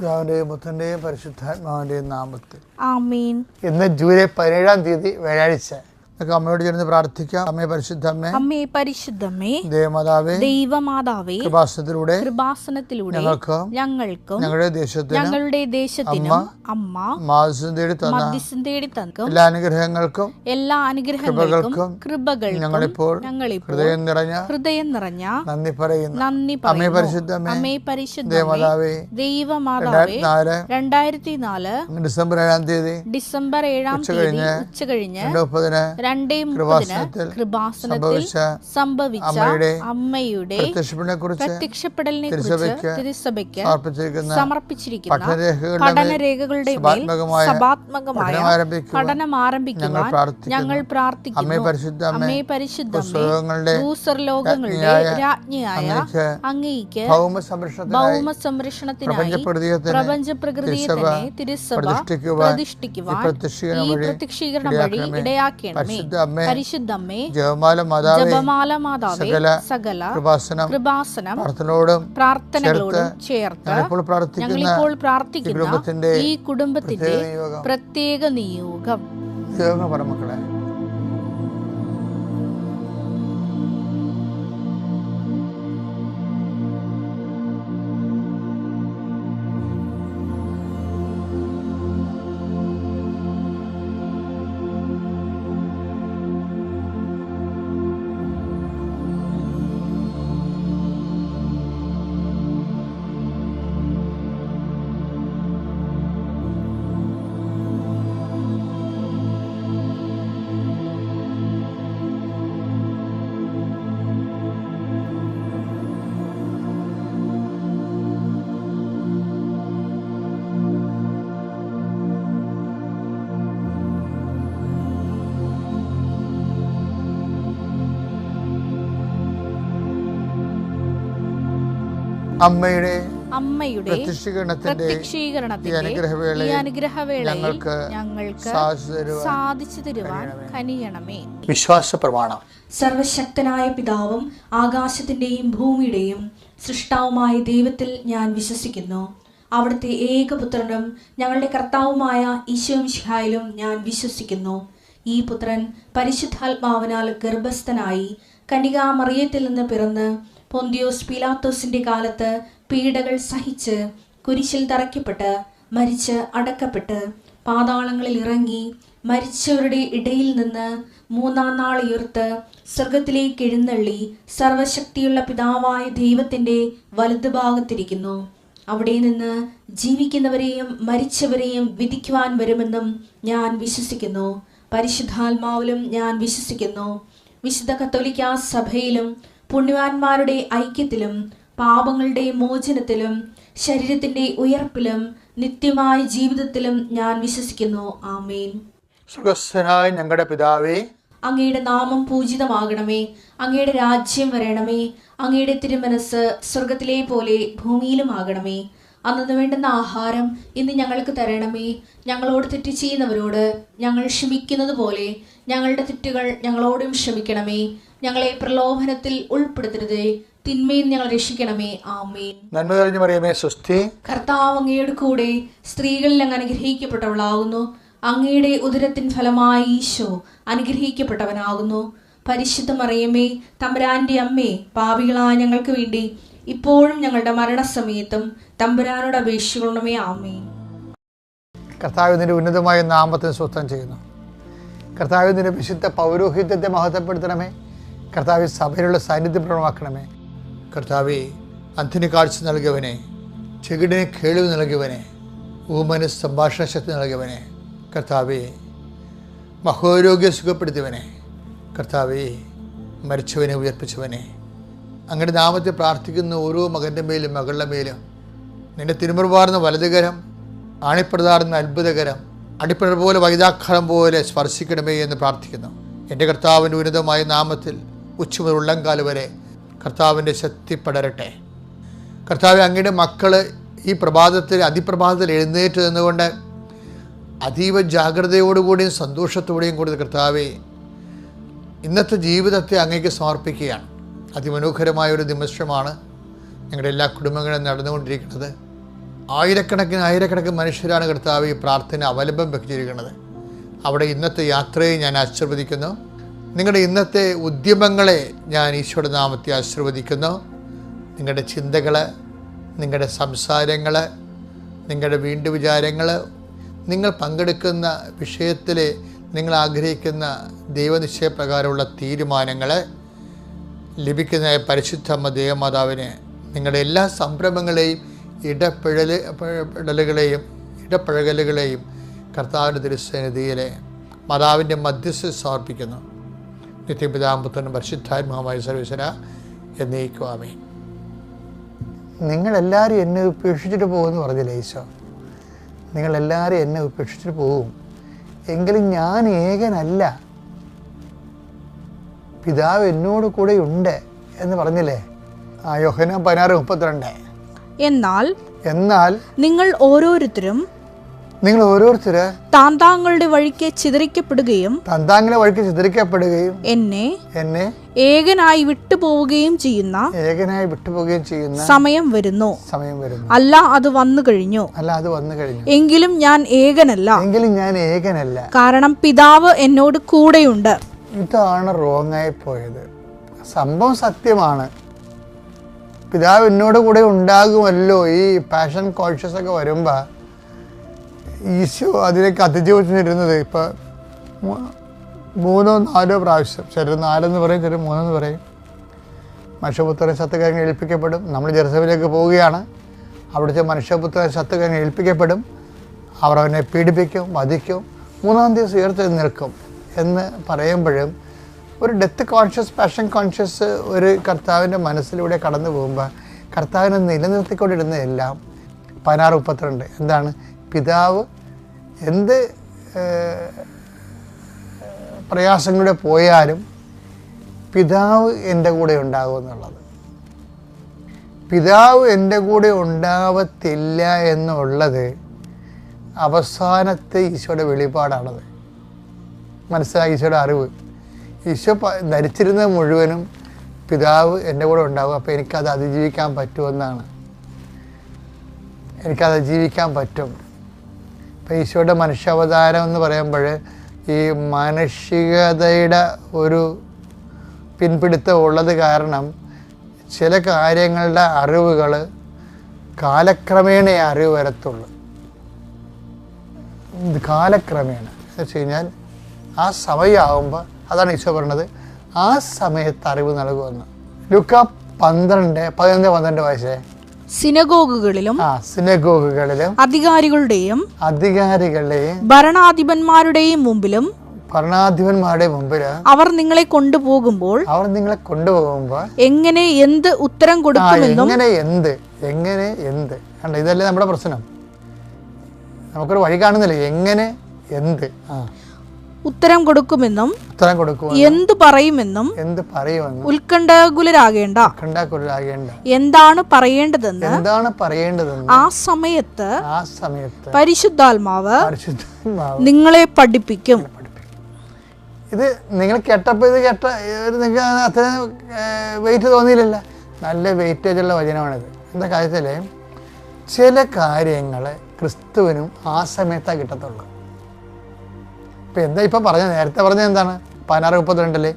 പിതാവിന്റെയും പുത്രന്റെയും പരിശുദ്ധാത്മാവിന്റെയും നാമത്തിൽ ആമേൻ. ഇന്ന് ജൂലൈ 17 വ്യാഴാഴ്ച. അമ്മയോട് ചേർന്ന് പ്രാർത്ഥിക്കാം. അമ്മേ പരിശുദ്ധമ്മേ, അമ്മേ പരിശുദ്ധമ്മേ, ദൈവമാതാവേ, ദൈവമാതാവേ, കൃപാസനത്തിലൂടെ ഞങ്ങൾക്കും ഞങ്ങളുടെ ദേശത്തിനും അമ്മ മധ്യസ്ഥം തേടി തന്ന എല്ലാ അനുഗ്രഹങ്ങൾക്കും കൃപകൾക്കും ഞങ്ങളിപ്പോൾ ഹൃദയം നിറഞ്ഞ നന്ദി പറയുന്നു. അമ്മേ പരിശുദ്ധമ്മേ, ദൈവമാതാവേ, 2004 ഡിസംബർ 7 ഉച്ചകഴിഞ്ഞ് 2:30 കൃപാസനത്തിൽ സംഭവിച്ച അമ്മയുടെ പ്രത്യക്ഷപ്പെടലിനെ കുറിച്ച് തിരുസഭയ്ക്ക് സമർപ്പിച്ചിരിക്കുന്ന പഠനരേഖകളുടെ മേൽ സഭാത്മകമായ പഠനം ആരംഭിക്കുവാൻ ഞങ്ങൾ പ്രാർത്ഥിക്കുന്നു. അമ്മേ പരിശുദ്ധമ്മേ, ഭൂസ്വർലോകങ്ങളുടെ രാജ്ഞിയായ അങ്ങയ്ക്ക് ഭൗമ സംരക്ഷണത്തിനായി പ്രപഞ്ചപ്രകൃതിയെ തന്നെ തിരുസഭ പ്രതിഷ്ഠിക്കുവാൻ ഈ പ്രത്യക്ഷീകരണം വഴി ഇടയാക്കി. പരിശുദ്ധമ്മേ, ജപമാല മാതാവേ, സകല കൃപാസനം പ്രാർത്ഥനകളോടും ചേർത്ത് ഞങ്ങളിപ്പോൾ പ്രാർത്ഥിക്കുന്ന ഈ കുടുംബത്തിന്റെ പ്രത്യേക നിയോഗം. മക്കളെ, അമ്മയുടെ പ്രത്യക്ഷീകരണത്തിന്റെ ഈ അനുഗ്രഹവേളയിൽ ഞങ്ങൾക്ക് സാധിച്ചു തരുവാൻ കനിയണമേ. വിശ്വാസ പ്രമാണം. സർവശക്തനായ പിതാവും ആകാശത്തിന്റെയും ഭൂമിയുടെയും സൃഷ്ടാവുമായ ദൈവത്തിൽ ഞാൻ വിശ്വസിക്കുന്നു. അവിടുത്തെ ഏകപുത്രനും ഞങ്ങളുടെ കർത്താവുമായ ഈശോമിശിഹായിലും ഞാൻ വിശ്വസിക്കുന്നു. ഈ പുത്രൻ പരിശുദ്ധാത്മാവിനാൽ ഗർഭസ്ഥനായി കന്യകാമറിയത്തിൽ നിന്ന് പിറന്ന് പൊന്തിയോസ് പീലാത്തോസിന്റെ കാലത്ത് പീഡകൾ സഹിച്ച് കുരിശിൽ തറയ്ക്കപ്പെട്ട് മരിച്ച് അടക്കപ്പെട്ട് പാതാളങ്ങളിൽ ഇറങ്ങി മരിച്ചവരുടെ ഇടയിൽ നിന്ന് 3-ാം നാൾ ഉയർത്ത് സ്വർഗത്തിലേക്ക് എഴുന്നള്ളി സർവശക്തിയുള്ള പിതാവായ ദൈവത്തിന്റെ വലതുഭാഗത്തിരിക്കുന്നു. അവിടെ നിന്ന് ജീവിക്കുന്നവരെയും മരിച്ചവരെയും വിധിക്കുവാൻ വരുമെന്നും ഞാൻ വിശ്വസിക്കുന്നു. പരിശുദ്ധാത്മാവിലും ഞാൻ വിശ്വസിക്കുന്നു. വിശുദ്ധ കത്തോലിക്കാ സഭയിലും പുണ്യവാന്മാരുടെ ഐക്യത്തിലും പാപങ്ങളുടെ മോചനത്തിലും ശരീരത്തിന്റെ ഉയർപ്പിലും നിത്യമായ ജീവിതത്തിലും ഞാൻ വിശ്വസിക്കുന്നു. ആമേൻ. സ്വർഗ്ഗസ്ഥനായ ഞങ്ങളുടെ പിതാവേ, അങ്ങയുടെ നാമം പൂജിതമാകണമേ. അങ്ങയുടെ രാജ്യം വരണമേ. അങ്ങയുടെ തിരുമനസ് സ്വർഗത്തിലെ പോലെ ഭൂമിയിലും ആകണമേ. അന്നു വേണ്ടുന്ന ആഹാരം ഇന്ന് ഞങ്ങൾക്ക് തരണമേ. ഞങ്ങളോട് തെറ്റ് ചെയ്യുന്നവരോട് ഞങ്ങൾ ക്ഷമിക്കുന്നത് പോലെ ഞങ്ങളുടെ തെറ്റുകൾ ഞങ്ങളോടും ക്ഷമിക്കണമേ. ഞങ്ങളെ പ്രലോഭനത്തിൽ ഉൾപ്പെടുത്തരുതേ, തിന്മയിൽ ഞങ്ങൾ രക്ഷിക്കണമേ. ആമേൻ. നന്മ നിറഞ്ഞ മറിയമേ, സ്വസ്തി. കർത്താവ് അങ്ങയുടെ കൂടെ സ്ത്രീകളിൽ അങ്ങ് അനുഗ്രഹിക്കപ്പെട്ടവളാകുന്നു. അങ്ങയുടെ ഉദരത്തിൻ ഫലമായി ഈശോ അനുഗ്രഹിക്കപ്പെട്ടവനാകുന്നു. പരിശുദ്ധ മറിയമേ, തമ്പുരാന്റെ അമ്മേ, പാപികളായ ഞങ്ങൾക്ക് വേണ്ടി ഇപ്പോഴും ഞങ്ങളുടെ മരണസമയത്തും തമ്പുരാനോട് അപേക്ഷിക്കണമേ. ആമേൻ. കർത്താവിന്റെ ഉന്നതമായ നാമത്തിന് സ്വസ്ഥം ചെയ്യുന്നു. കർത്താവിന്റെ വിശുദ്ധ പൗരോഹിത്യത്തെ മഹത്വപ്പെടുത്തണമേ. കർത്താവ് സഭയിലുള്ള സാന്നിധ്യം പ്രകടമാക്കണമേ. കർത്താവെ, അന്തിന് കാഴ്ച നൽകിയവനെ, ചെകിടിന് കേൾവി നൽകിയവനെ, ഊമന് സംഭാഷണ ശക്തി നൽകിയവനെ, കർത്താവെ, മഹോരോഗ്യം സുഖപ്പെടുത്തിയവനെ, കർത്താവെ, മരിച്ചവനെ ഉയർപ്പിച്ചവനെ, അങ്ങയുടെ നാമത്തെ പ്രാർത്ഥിക്കുന്ന ഓരോ മകൻ്റെ മേലും മകളുടെ മേലും നിന്റെ തിരുമുറുപാർന്ന വലതുകരം, ആണിപ്രതാർന്ന അത്ഭുതകരം, അടിപ്പിണർ പോലെ വൈതാഖരം പോലെ സ്പർശിക്കണമേ എന്ന് പ്രാർത്ഥിക്കുന്നു. എൻ്റെ കർത്താവിൻ്റെ ഉന്നതമായ നാമത്തിൽ ഉച്ചമുതൽ ഉള്ളംകാല് വരെ കർത്താവിൻ്റെ ശക്തി പടരട്ടെ. കർത്താവ്, അങ്ങയുടെ മക്കൾ ഈ പ്രഭാതത്തിൽ അതിപ്രഭാതത്തിൽ എഴുന്നേറ്റ് നിന്നുകൊണ്ട് അതീവ ജാഗ്രതയോടുകൂടിയും സന്തോഷത്തോടെയും കൂടി കർത്താവെ ഇന്നത്തെ ജീവിതത്തെ അങ്ങേക്ക് സമർപ്പിക്കുകയാണ്. അതിമനോഹരമായൊരു നിമിഷമാണ് ഞങ്ങളുടെ എല്ലാ കുടുംബങ്ങളും നടന്നുകൊണ്ടിരിക്കുന്നത്. ആയിരക്കണക്കിന് മനുഷ്യരാണ് കർത്താവ് ഈ പ്രാർത്ഥന അവലംബം വെച്ചിരിക്കുന്നത്. അവിടെ ഇന്നത്തെ യാത്രയെ ഞാൻ ആശീർവദിക്കുന്നു. നിങ്ങളുടെ ഇന്നത്തെ ഉദ്യമങ്ങളെ ഞാൻ ഈശോയുടെ നാമത്തെ ആശീർവദിക്കുന്നു. നിങ്ങളുടെ ചിന്തകൾ, നിങ്ങളുടെ സംസാരങ്ങൾ, നിങ്ങളുടെ വിചാരങ്ങൾ, നിങ്ങൾ പങ്കെടുക്കുന്ന വിഷയത്തിൽ നിങ്ങൾ ആഗ്രഹിക്കുന്ന ദൈവനിശ്ചയപ്രകാരമുള്ള തീരുമാനങ്ങൾ ലഭിക്കുന്ന പരിശുദ്ധ ദേവമാതാവിന് നിങ്ങളുടെ എല്ലാ സംരംഭങ്ങളെയും ഇടപഴകലുകളെയും കർത്താവിൻ്റെ തിരുസന്നിധിയിലെ മാതാവിൻ്റെ മധ്യസ്ഥ സമർപ്പിക്കുന്നു. നിത്യപിതാമ്പുത്രനും പരിശുദ്ധാത്മാവുമായ സർവീശ്വര എന്നേക്കും ആമേൻ. നിങ്ങളെല്ലാവരും എന്നെ ഉപേക്ഷിച്ചിട്ട് പോകുമെന്ന് പറഞ്ഞില്ലേ ഈശോ? നിങ്ങളെല്ലാവരും എന്നെ ഉപേക്ഷിച്ചിട്ട് പോകും, എങ്കിലും ഞാൻ ഏകനല്ല, പിതാവ് എന്നോട് കൂടെ ഉണ്ട് എന്ന് പറഞ്ഞില്ലേ? യോഹന്നാൻ 16:32. എന്നാൽ നിങ്ങൾ ഓരോരുത്തരും താന്താങ്ങളുടെ വഴിക്ക് ചിതറിക്കപ്പെടുകയും എന്നെ ഏകനായി വിട്ടുപോവുകയും ചെയ്യുന്ന സമയം വരുന്നു. അല്ല, അത് വന്നു കഴിഞ്ഞു. എങ്കിലും ഞാൻ ഏകനല്ല, കാരണം പിതാവ് എന്നോട് കൂടെയുണ്ട്. ഇതാണ് റോങ്ങായി പോയത്. സംഭവം സത്യമാണ്. പിതാവ് എന്നോട് കൂടെ ഉണ്ടാകുമല്ലോ. ഈ പാഷൻ കോൺഷ്യസ് ഒക്കെ വരുമ്പോൾ ഈശോ അതിലേക്ക് അതിജീവിച്ചിരുന്നത് ഇപ്പോൾ 3-4 പ്രാവശ്യം, ചിലർ 4 പറയും, ചിലർ 3 പറയും. മനുഷ്യപുത്രൻ ശത്രുക്കളെ ഏൽപ്പിക്കപ്പെടും. നമ്മൾ ജെറുസലേമിലേക്ക് പോവുകയാണ്. അവിടുത്തെ മനുഷ്യപുത്രൻ ശത്രുക്കളെ ഏൽപ്പിക്കപ്പെടും. അവർ അവനെ പീഡിപ്പിക്കും, വധിക്കും, 3-ാം ദിവസം ഉയർത്തെഴുന്നേൽക്കും എന്ന് പറയുമ്പോഴും ഒരു ഡെത്ത് കോൺഷ്യസ്, പാഷൻ കോൺഷ്യസ് ഒരു കർത്താവിൻ്റെ മനസ്സിലൂടെ കടന്നു പോകുമ്പോൾ കർത്താവിനെ നിലനിർത്തിക്കൊണ്ടിരുന്നതെല്ലാം 16:32 എന്താണ്? പിതാവ് എന്ത് പ്രയാസങ്ങളിലൂടെ പോയാലും പിതാവ് എൻ്റെ കൂടെ ഉണ്ടാകും എന്നുള്ളത്. പിതാവ് എൻ്റെ കൂടെ ഉണ്ടാവത്തില്ല എന്നുള്ളത് അവസാനത്തെ ഈശോയുടെ വെളിപാടാണത്. മനസ്സിലായി? ഈശോയുടെ അറിവ്. ഈശോ ധരിച്ചിരുന്നത് മുഴുവനും പിതാവ് എൻ്റെ കൂടെ ഉണ്ടാകും, അപ്പോൾ എനിക്കത് അതിജീവിക്കാൻ പറ്റുമെന്നാണ്. എനിക്കത് ജീവിക്കാൻ പറ്റും. ഇപ്പം ഈശോയുടെ മനുഷ്യാവതാരം എന്ന് പറയുമ്പോൾ ഈ മാനുഷികതയുടെ ഒരു പിൻപിടുത്തം ഉള്ളത് കാരണം ചില കാര്യങ്ങളുടെ അറിവുകൾ കാലക്രമേണ അറിവ് വരത്തുള്ളൂ. കാലക്രമേണ എന്ന് വെച്ച് കഴിഞ്ഞാൽ ആ സമയമാകുമ്പോൾ, അതാണ് ഈശോ പറഞ്ഞത്, ആ സമയത്ത് അറിവ് നൽകുമെന്ന്. ലൂക്ക 12 വയസ്സേ സിനഗോഗുകളിലും അധികാരികളുടെയും ഭരണാധിപന്മാരുടെയും മുമ്പിലും അവർ നിങ്ങളെ കൊണ്ടുപോകുമ്പോൾ എങ്ങനെ എന്ത് ഉത്തരം കൊടുക്കുമെന്നും ഇതല്ലേ നമ്മുടെ പ്രശ്നം. നമുക്കൊരു വഴി കാണുന്നില്ല. എങ്ങനെ എന്ത് ഉത്തരം കൊടുക്കുമെന്നും എന്തു പറയുമെന്നും ഉത്കണ്ഠാകുലരാകേണ്ട. എന്താണ് പറയേണ്ടതെന്ന് ആ സമയത്ത് പരിശുദ്ധാത്മാവ് നിങ്ങളെ പഠിപ്പിക്കും. ഇത് നിങ്ങൾ കേട്ടപ്പോൾ നിങ്ങൾക്ക് അത്ര വെയിറ്റ് തോന്നിയില്ലല്ലോ. നല്ല വെയിറ്റേജുള്ള വചനമാണിത്. എന്താ കാര്യത്തിൽ ചില കാര്യങ്ങൾ ക്രിസ്തുവിനും ആ സമയത്താണ് കിട്ടത്തുള്ളൂ. ഇപ്പം എന്താ ഇപ്പം പറഞ്ഞത്? നേരത്തെ പറഞ്ഞത് എന്താണ്? 16:32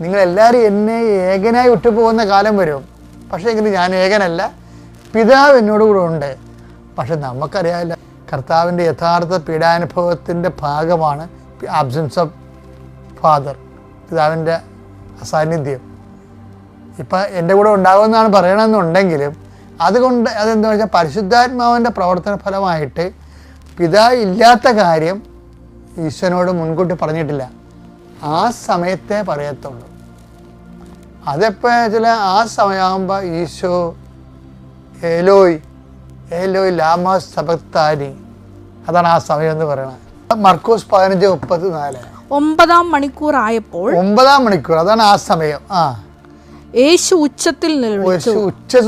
നിങ്ങളെല്ലാവരും എന്നെ ഏകനായി വിട്ടുപോകുന്ന കാലം വരും, പക്ഷേ എങ്കിലും ഞാൻ ഏകനല്ല, പിതാവ് എന്നോട് കൂടെ ഉണ്ട്. പക്ഷെ നമുക്കറിയാമല്ല, കർത്താവിൻ്റെ യഥാർത്ഥ പീഡാനുഭവത്തിൻ്റെ ഭാഗമാണ് ആബ്സെൻസ് ഓഫ് ഫാദർ, പിതാവിൻ്റെ അസാന്നിധ്യം. ഇപ്പം എൻ്റെ കൂടെ ഉണ്ടാകുമെന്നാണ് പറയണമെന്നുണ്ടെങ്കിലും അതുകൊണ്ട് അതെന്താ വെച്ചാൽ പരിശുദ്ധാത്മാവിൻ്റെ പ്രവർത്തന ഫലമായിട്ട് പിതാവ് ഇല്ലാത്ത കാര്യം ഈശോനോട് മുൻകൂട്ടി പറഞ്ഞിട്ടില്ല. ആ സമയത്തെ പറയത്തുള്ളൂ. അതെപ്പോൾ ചില ആ സമയമാകുമ്പോൾ ഈശോ ഏലോയ് ഏലോയ് ലാമാ സബക്താനി, അതാണ് ആ സമയം എന്ന് പറയുന്നത്. മർക്കോസ് 15:34 9-ാം മണിക്കൂർ ആയപ്പോൾ, 9-ാം മണിക്കൂർ, അതാണ് ആ സമയം. യേശു ഉച്ചത്തിൽ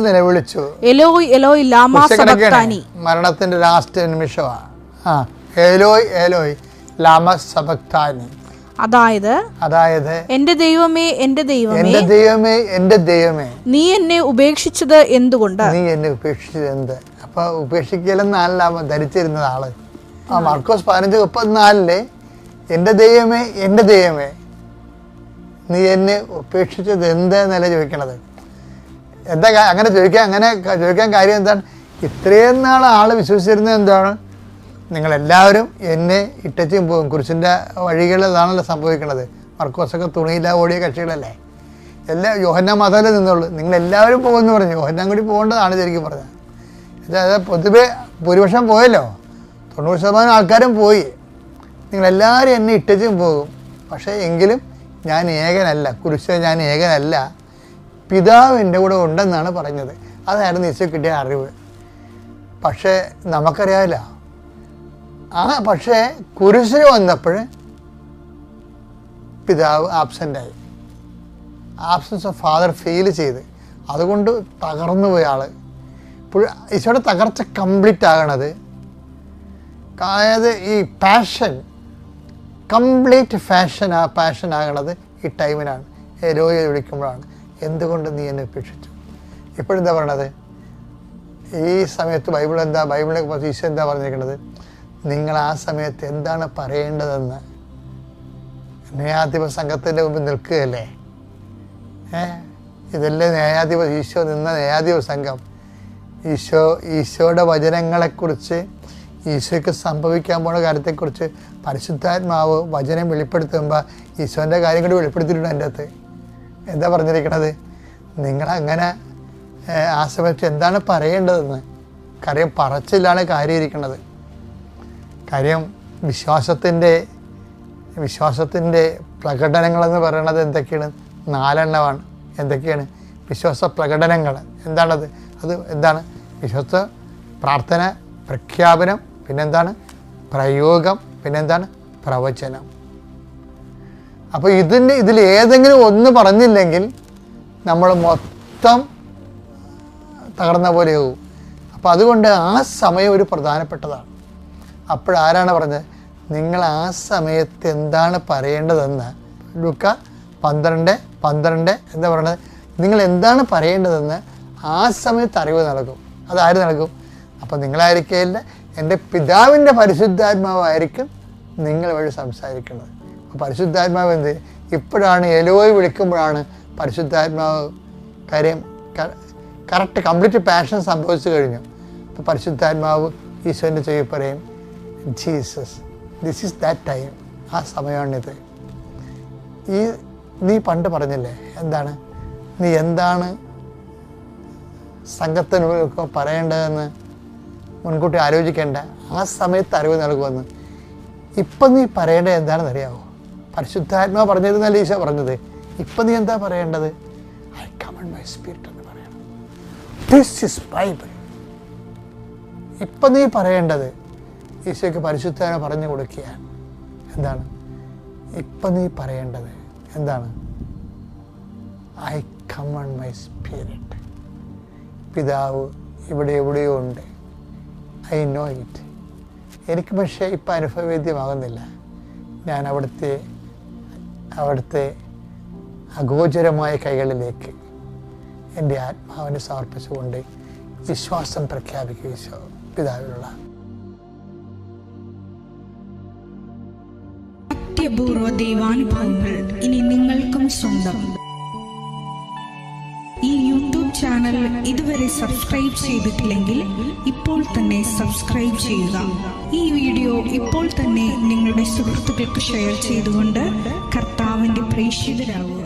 നിലവിളിച്ചു, എലോയ് എലോയ് ലാമാ സബക്താനി. മരണത്തിന്റെ ലാസ്റ്റ് നിമിഷമാണ്. ഏലോയ് ഏലോയ് ലാമാ സബക്താനി. അതായത് എന്റെ ദൈവമേ എന്റെ ദൈവമേ എന്റെ ദൈവമേ എന്റെ ദൈവമേ നീ എന്നെ ഉപേക്ഷിച്ചത് എന്തുകൊണ്ട്? നീ എന്നെ ഉപേക്ഷിച്ചത് എന്ത്? അപ്പോൾ ഉപേക്ഷിക്കലെന്നല്ല ധരിച്ചിരുന്നത് ആള്. ആ മാർക്കോസ് 15:34 എൻ്റെ ദൈവമേ എൻ്റെ ദൈവമേ നീ എന്നെ ഉപേക്ഷിച്ചത് എന്താന്നല്ല ചോദിക്കണത്. എന്താ അങ്ങനെ ചോദിക്കാൻ കാര്യം എന്താണ്? ഇത്രയും നാൾ ആൾ വിശ്വസിച്ചിരുന്നത് എന്താണ്? നിങ്ങളെല്ലാവരും എന്നെ ഇട്ടച്ചും പോകും. കുരിശിൻ്റെ വഴികളിലാണല്ലോ സംഭവിക്കുന്നത്. മർക്കോസൊക്കെ തുണിയില്ല ഓടിയ കക്ഷികളല്ലേ. യോഹന്നാൻ മാത്രമല്ലേ നിന്നുള്ളൂ. നിങ്ങളെല്ലാവരും പോകുമെന്ന് പറഞ്ഞു. യോഹന്നാൻ കൂടി പോകേണ്ടതാണ് ശരിക്കും പറഞ്ഞത്. അതായത് പൊതുവെ ഭൂരിപക്ഷം പോയല്ലോ, 90% ആൾക്കാരും പോയി. നിങ്ങളെല്ലാവരും എന്നെ ഇട്ടച്ചും പോകും, പക്ഷേ എങ്കിലും ഞാൻ ഏകനല്ല, കുരിശ് ഞാൻ ഏകനല്ല, പിതാവ് എൻ്റെ കൂടെ ഉണ്ടെന്നാണ് പറഞ്ഞത്. അതായിരുന്നു ഈശോ കിട്ടിയ അറിവ്. പക്ഷേ നമുക്കറിയാമല്ലോ, പക്ഷേ കുരിശിന് വന്നപ്പോൾ പിതാവ് ആബ്സെൻ്റായി. ആബ്സൻസ് ഓഫ് ഫാദർ ഫീൽ ചെയ്ത് അതുകൊണ്ട് തകർന്നു പോയ ആൾ. ഇപ്പോൾ ഈശോയുടെ തകർച്ച കംപ്ലീറ്റ് ആകണത്, അതായത് ഈ കംപ്ലീറ്റ് പാഷൻ ആകണത് ഈ ടൈമിനാണ്. എലോയെ വിളിക്കുമ്പോഴാണ്. എന്തുകൊണ്ട് നീ എന്നെ ഉപേക്ഷിച്ചു? ഇപ്പോഴെന്താ പറയണത്? ഈ സമയത്ത് ബൈബിളിനെ കുറിച്ച് ഈശോ എന്താ പറഞ്ഞിരിക്കുന്നത്? നിങ്ങൾ ആ സമയത്ത് എന്താണ് പറയേണ്ടതെന്ന് ന്യായാധിപ സംഘത്തിൻ്റെ മുമ്പിൽ നിൽക്കുകയല്ലേ. ഇതല്ലേ ഈശോ നിന്ന ന്യായാധിപ സംഘം. ഈശോയുടെ വചനങ്ങളെക്കുറിച്ച്, ഈശോയ്ക്ക് സംഭവിക്കാൻ പോണ കാര്യത്തെക്കുറിച്ച് പരിശുദ്ധാത്മാവ് വചനം വെളിപ്പെടുത്തുമ്പോൾ ഈശോൻ്റെ കാര്യം കൂടി വെളിപ്പെടുത്തിയിട്ടുണ്ട്. എൻ്റെ അകത്ത് എന്താ പറഞ്ഞിരിക്കണത്? നിങ്ങളങ്ങനെ ആ സമയത്ത് എന്താണ് പറയേണ്ടതെന്ന്. കാര്യം പറച്ചിലാണ് കാര്യം ഇരിക്കുന്നത്. കാര്യം വിശ്വാസത്തിൻ്റെ പ്രകടനങ്ങളെന്ന് പറയുന്നത് എന്തൊക്കെയാണ്? 4 എണ്ണമാണ്. എന്തൊക്കെയാണ് വിശ്വാസ പ്രകടനങ്ങൾ? എന്താണത്? അത് എന്താണ്? വിശ്വാസ പ്രാർത്ഥന, പ്രഖ്യാപനം, പിന്നെന്താണ്? പ്രയോഗം, പിന്നെന്താണ്? പ്രവചനം. അപ്പോൾ ഇതിൽ ഏതെങ്കിലും ഒന്ന് പറഞ്ഞില്ലെങ്കിൽ നമ്മൾ മൊത്തം തകർന്ന പോലെയാവും. അപ്പോൾ അതുകൊണ്ട് ആ സമയം ഒരു പ്രധാനപ്പെട്ടതാണ്. അപ്പോഴാരാണ് പറഞ്ഞത്? നിങ്ങൾ ആ സമയത്ത് എന്താണ് പറയേണ്ടതെന്ന് ലൂക്ക 12:12 എന്താ പറയുന്നത്? നിങ്ങൾ എന്താണ് പറയേണ്ടതെന്ന് ആ സമയത്ത് അറിവ് നൽകും. അതാര് നൽകും? അപ്പോൾ നിങ്ങളായിരിക്കില്ല, എൻ്റെ പിതാവിൻ്റെ പരിശുദ്ധാത്മാവായിരിക്കും നിങ്ങൾ വഴി സംസാരിക്കുന്നത്. അപ്പോൾ പരിശുദ്ധാത്മാവ് എന്ത്? ഇപ്പോഴാണ് എലോയ് വിളിക്കുമ്പോഴാണ് പരിശുദ്ധാത്മാവ് കാര്യം കറക്റ്റ് കംപ്ലീറ്റ് പാഷൻ സംഭവിച്ചു കഴിഞ്ഞു. അപ്പോൾ പരിശുദ്ധാത്മാവ് ഈശോൻ്റെ ചെവി പറയും, Jesus this is that time. ആ സമയമാണിത്. നീ പണ്ട് പറഞ്ഞില്ലേ എന്താണ്? നീ എന്താണ് സംഘത്തിന് പറയേണ്ടതെന്ന് മുൻകൂട്ടി ആലോചിക്കേണ്ട, ആ സമയത്ത് അറിവ് നൽകുമെന്ന്. ഇപ്പം നീ പറയേണ്ടത് എന്താണെന്ന് അറിയാമോ? പരിശുദ്ധാത്മാവ് പറഞ്ഞിരുന്നല്ലേ ഈശോ പറഞ്ഞത്. ഇപ്പം നീ എന്താ പറയേണ്ടത്? ഐ കമൻഡ് മൈ സ്പിരിറ്റ് എന്ന് പറയണം. This is Bible. ഇപ്പം നീ പറയേണ്ടത് ഈശോയ്ക്ക് പരിശുദ്ധാത്മാവ് പറഞ്ഞു കൊടുക്കുകയാണ്. എന്താണ് ഇപ്പം നീ പറയേണ്ടത്? എന്താണ്? I commend my spirit. പിതാവ് ഇവിടെ എവിടെയോ ഉണ്ട്. I know it. എനിക്ക് പക്ഷേ ഇപ്പം അനുഭവവേദ്യമാകുന്നില്ല. ഞാൻ അവിടുത്തെ അഗോചരമായ കൈകളിലേക്ക് എൻ്റെ ആത്മാവിനെ സമർപ്പിച്ചുകൊണ്ട് വിശ്വാസം പ്രഖ്യാപിക്കുക ഈശോ പിതാവിലുള്ള. അത്യപൂർവ ദൈവാനുഭവങ്ങൾ ഇനി നിങ്ങൾക്കും സ്വന്തം. ഈ യൂട്യൂബ് ചാനൽ ഇതുവരെ സബ്സ്ക്രൈബ് ചെയ്തിട്ടില്ലെങ്കിൽ ഇപ്പോൾ തന്നെ സബ്സ്ക്രൈബ് ചെയ്യുക. ഈ വീഡിയോ ഇപ്പോൾ തന്നെ നിങ്ങളുടെ സുഹൃത്തുക്കൾക്ക് ഷെയർ ചെയ്തുകൊണ്ട് കർത്താവിൻ്റെ പ്രേക്ഷിതരാകുക.